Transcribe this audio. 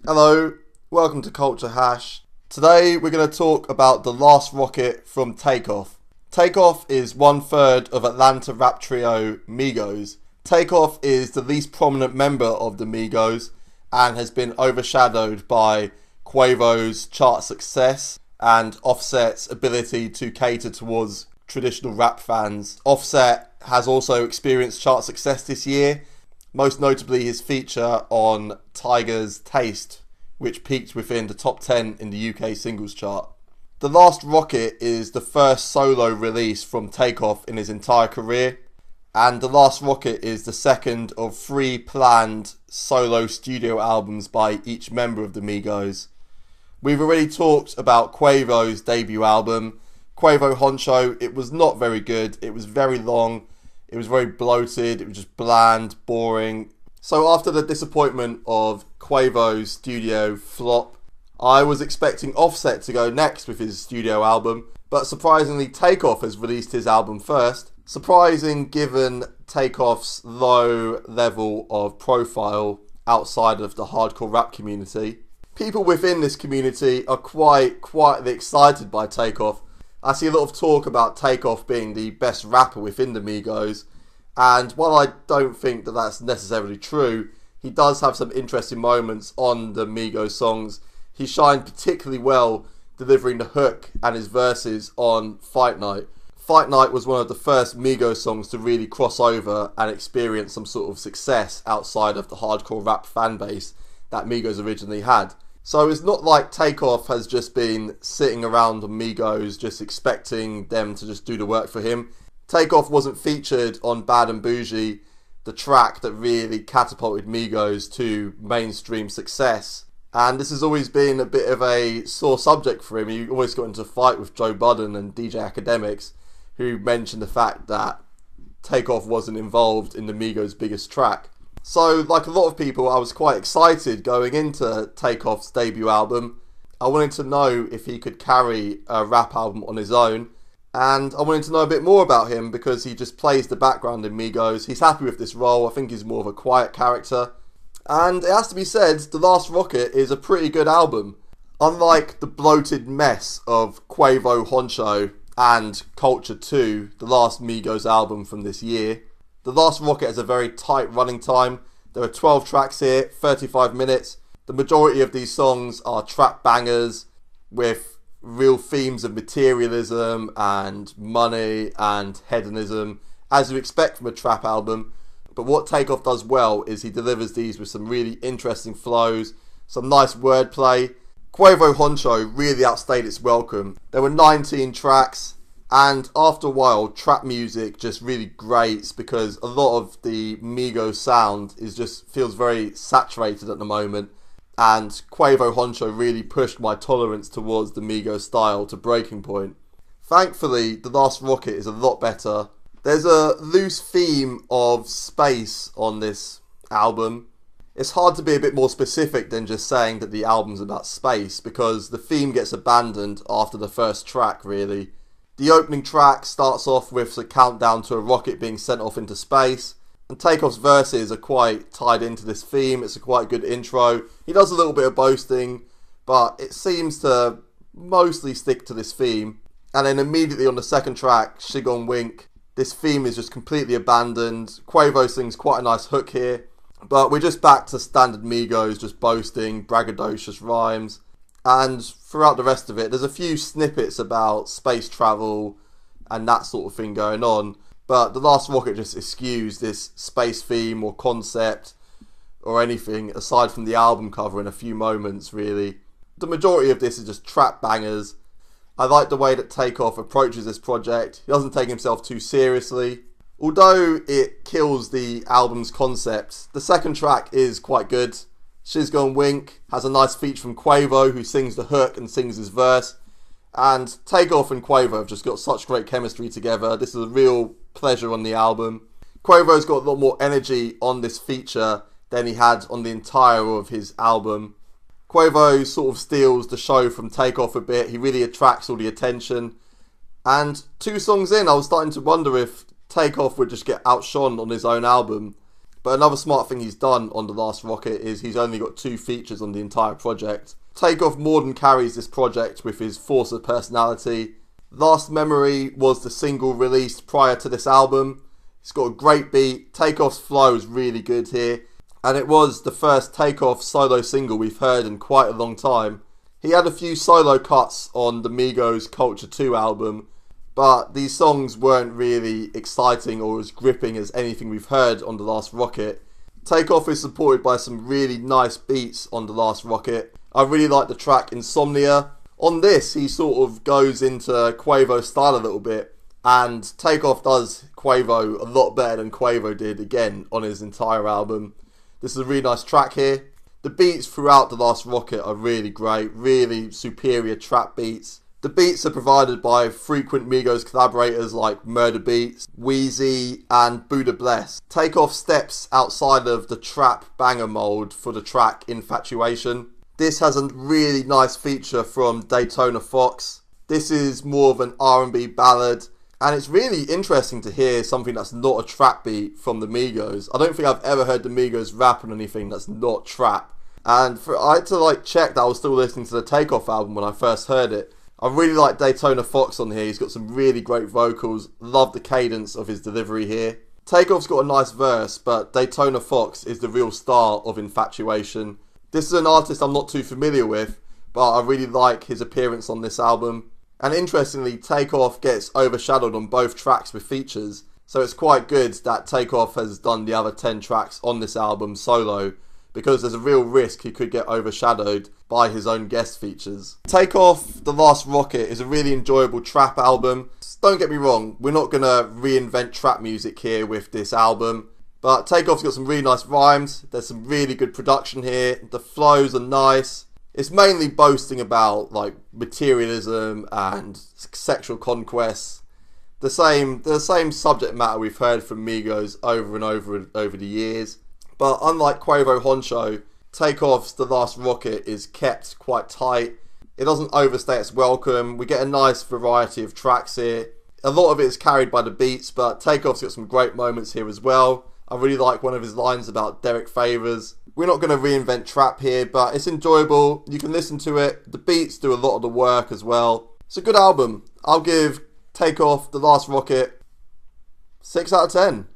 Hello, welcome to Culture Hash. Today we're going to talk about The Last Rocket from Takeoff. Takeoff is 1/3 of Atlanta rap trio Migos. Takeoff is the least prominent member of the Migos and has been overshadowed by Quavo's chart success and Offset's ability to cater towards traditional rap fans. Offset has also experienced chart success this year, most notably his feature on Tyga's Taste, which peaked within the top 10 in the UK singles chart. The Last Rocket is the first solo release from Takeoff in his entire career, and The Last Rocket is the second of 3 planned solo studio albums by each member of the Migos. We've already talked about Quavo's debut album, Quavo Huncho. It was not very good, it was very long, it was very bloated, it was just bland, boring. So after the disappointment of Quavo's studio flop, I was expecting Offset to go next with his studio album, but surprisingly Takeoff has released his album first. Surprising given Takeoff's low level of profile outside of the hardcore rap community. People within this community are quite quietly excited by Takeoff. I see a lot of talk about Takeoff being the best rapper within the Migos, and while I don't think that that's necessarily true, he does have some interesting moments on the Migos songs. He shined particularly well delivering the hook and his verses on Fight Night. Fight Night was one of the first Migos songs to really cross over and experience some sort of success outside of the hardcore rap fan base that Migos originally had. So it's not like Takeoff has just been sitting around on Migos just expecting them to just do the work for him. Takeoff wasn't featured on Bad and Bougie, the track that really catapulted Migos to mainstream success. And this has always been a bit of a sore subject for him. He always got into a fight with Joe Budden and DJ Academics, who mentioned the fact that Takeoff wasn't involved in the Migos' biggest track. So, like a lot of people, I was quite excited going into Takeoff's debut album. I wanted to know if he could carry a rap album on his own, and I wanted to know a bit more about him because he just plays the background in Migos. He's happy with this role. I think he's more of a quiet character. And it has to be said, The Last Rocket is a pretty good album. Unlike the bloated mess of Quavo Huncho and Culture 2, the last Migos album from this year, The Last Rocket has a very tight running time. There are 12 tracks here, 35 minutes. The majority of these songs are trap bangers with real themes of materialism and money and hedonism, as you expect from a trap album. But what Takeoff does well is he delivers these with some really interesting flows, some nice wordplay. Quavo Huncho really outstayed its welcome. There were 19 tracks, and after a while, trap music just really grates because a lot of the Migos sound feels very saturated at the moment. And Quavo Huncho really pushed my tolerance towards the Migos style to breaking point. Thankfully, The Last Rocket is a lot better. There's a loose theme of space on this album. It's hard to be a bit more specific than just saying that the album's about space because the theme gets abandoned after the first track, really. The opening track starts off with a countdown to a rocket being sent off into space, and Takeoff's verses are quite tied into this theme. It's a quite good intro. He does a little bit of boasting, but it seems to mostly stick to this theme. And then immediately on the second track, Shig on Wink, this theme is just completely abandoned. Quavo sings quite a nice hook here, but we're just back to standard Migos, just boasting, braggadocious rhymes. And throughout the rest of it, there's a few snippets about space travel and that sort of thing going on. But The Last Rocket just eschews this space theme or concept or anything aside from the album cover in a few moments, really. The majority of this is just trap bangers. I like the way that Takeoff approaches this project. He doesn't take himself too seriously. Although it kills the album's concept, the second track is quite good. She's Gone Wink has a nice feature from Quavo, who sings the hook and sings his verse. And Takeoff and Quavo have just got such great chemistry together. This is a real pleasure on the album. Quavo's got a lot more energy on this feature than he had on the entire of his album. Quavo sort of steals the show from Takeoff a bit. He really attracts all the attention. And 2 songs in, I was starting to wonder if Takeoff would just get outshone on his own album. But another smart thing he's done on The Last Rocket is he's only got 2 features on the entire project. Takeoff more than carries this project with his force of personality. Last Memory was the single released prior to this album. It's got a great beat. Takeoff's flow is really good here. And it was the first Takeoff solo single we've heard in quite a long time. He had a few solo cuts on the Migos Culture 2 album, but these songs weren't really exciting or as gripping as anything we've heard on The Last Rocket. Takeoff is supported by some really nice beats on The Last Rocket. I really like the track Insomnia. On this, he sort of goes into Quavo style a little bit, and Takeoff does Quavo a lot better than Quavo did again on his entire album. This is a really nice track here. The beats throughout The Last Rocket are really great, really superior trap beats. The beats are provided by frequent Migos collaborators like Murder Beats, Wheezy and Buddha Bless. Takeoff steps outside of the trap banger mold for the track Infatuation. This has a really nice feature from Daytona Fox. This is more of an R&B ballad, and it's really interesting to hear something that's not a trap beat from the Migos. I don't think I've ever heard the Migos rap on anything that's not trap. And I had to check that I was still listening to the Takeoff album when I first heard it. I really like Daytona Fox on here. He's got some really great vocals. Love the cadence of his delivery here. Takeoff's got a nice verse, but Daytona Fox is the real star of Infatuation. This is an artist I'm not too familiar with, but I really like his appearance on this album. And interestingly, Takeoff gets overshadowed on both tracks with features, so it's quite good that Takeoff has done the other 10 tracks on this album solo, because there's a real risk he could get overshadowed by his own guest features. Takeoff, The Last Rocket is a really enjoyable trap album. Don't get me wrong, we're not going to reinvent trap music here with this album, but Takeoff's got some really nice rhymes, there's some really good production here, the flows are nice. It's mainly boasting about materialism and sexual conquests. The same subject matter we've heard from Migos over and over the years. But unlike Quavo Huncho, Takeoff's The Last Rocket is kept quite tight. It doesn't overstay its welcome. We get a nice variety of tracks here. A lot of it is carried by the beats, but Takeoff's got some great moments here as well. I really like one of his lines about Derek Favors. We're not going to reinvent trap here, but it's enjoyable. You can listen to it. The beats do a lot of the work as well. It's a good album. I'll give Takeoff, The Last Rocket, 6 out of 10.